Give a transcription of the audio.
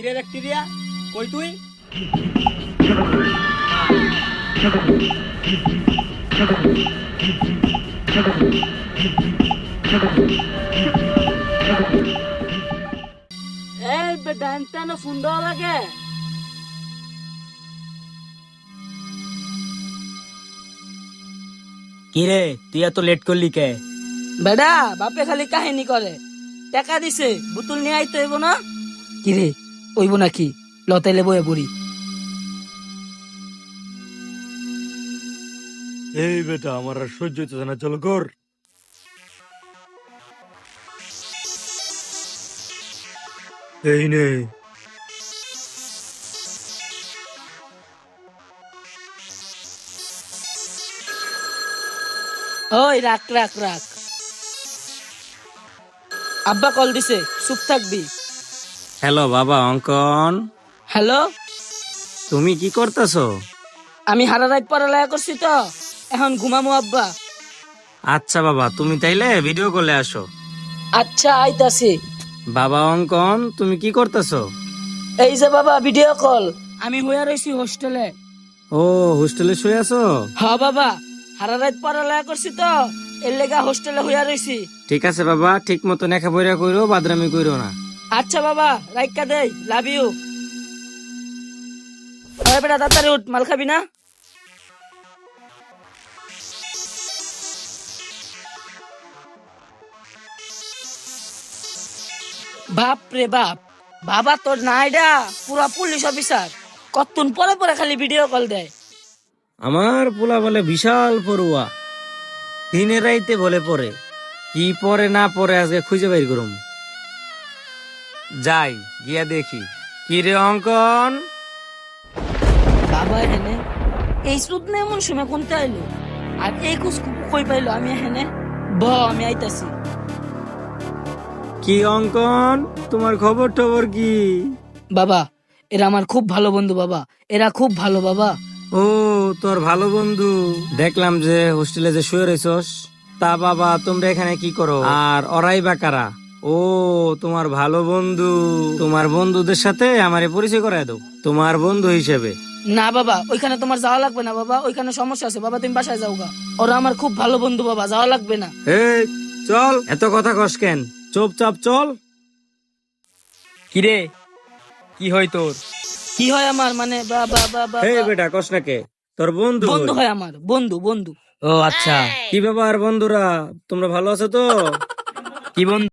কিরে ব্যাকটেরিয়া, কই তুই? এই বেটা ফোন দেওয়া লাগে। কিরে তুই এত লেট করলি কে? বেডা বাপে খালি কাহিনী করে, টাকা দিছে বোতল নিয়ে আইতে হইব না। কিরে হইব নাকি, লতাইলে বয়ে পড়ি। এই বেটা আমার আর সহ্য হইতেছে না, চলো কর। এই নে। ওই রাখ রাখ রাখ, আব্বা কল দিছে, চুপ থাকবি। হ্যালো বাবা অঙ্কন, হ্যালো, তুমি কি করতেছো? আমি হারা রাত পড়ালেখা করছি তো, এখন ঘুমামু আব্বা। আচ্ছা বাবা, তুমি তাইলে ভিডিও কলে আসো। আচ্ছা আইতাছি। বাবা অঙ্কন, তুমি কি করতেছো? এই যে বাবা ভিডিও কল, আমি হইয়া রইছি হোস্টেলে। ও হোস্টেলে শুয়ে আছো? হ্যাঁ বাবা, হারা রাত পড়ালেখা করছি তো, এর লেগা হোস্টেলে হইয়া রইছি। ঠিক আছে বাবা, ঠিক মতো নেখা পড়া কইরো, বাদরামি কইরো না। আচ্ছা বাবা, রাইকা দেই, লাভ ইউ। ওই বেটা তাড়াতাড়ি উঠ, মাল খাবি না? বাপ রে বাপ, বাবা তোর নাইডা পুরা পুলিশ অফিসার, কতক্ষণ পরে পরে খালি ভিডিও কল দেয়। আমার পোলা বলে বিশাল পড়ুয়া, দিনে রাইতে বলে পড়ে, কি পরে না পরে আজকে খুঁজে বাইর করুম। যাই গিয়া দেখি। কি রে অঙ্কন? বাবা এখানে এই সুদ না এমন সময় কোনটা আইলো, আর এই কুস কই পাইলো? আমি এখানে আমি আইতাছি। কি অঙ্কন, তোমার খবর টবর কি? বাবা এরা আমার খুব ভালো বন্ধু, বাবা এরা খুব ভালো বাবা। ও তোর ভালো বন্ধু, দেখলাম যে হোস্টেলে যে শুয়ে রইছস। তা বাবা তোমরা এখানে কি করো, আর ওরাই বা কারা? ও তোমার ভালো বন্ধু, তোমার বন্ধুদের সাথে আমারে পরিচয় করায় দাও তোমার বন্ধু হিসেবে। না বাবা, ওইখানে তোমার যাওয়া লাগবে না বাবা, ওইখানে সমস্যা আছে বাবা, তুমি বাসায় যাও গা। ওরা আমার খুব ভালো বন্ধু বাবা, যাওয়া লাগবে না। এই চল, এত কথা কস কেন, চুপচাপ চল। কিরে কি হয় তোর? কি হয় আমার, মানে বাবা বাবা এই বেটা কস না কে, তোর বন্ধু বন্ধু হই। হয় আমার, বন্ধু বন্ধু। ও আচ্ছা, কি ব্যাপার বন্ধুরা, তোমরা ভালো আছো তো? কি বন্ধু?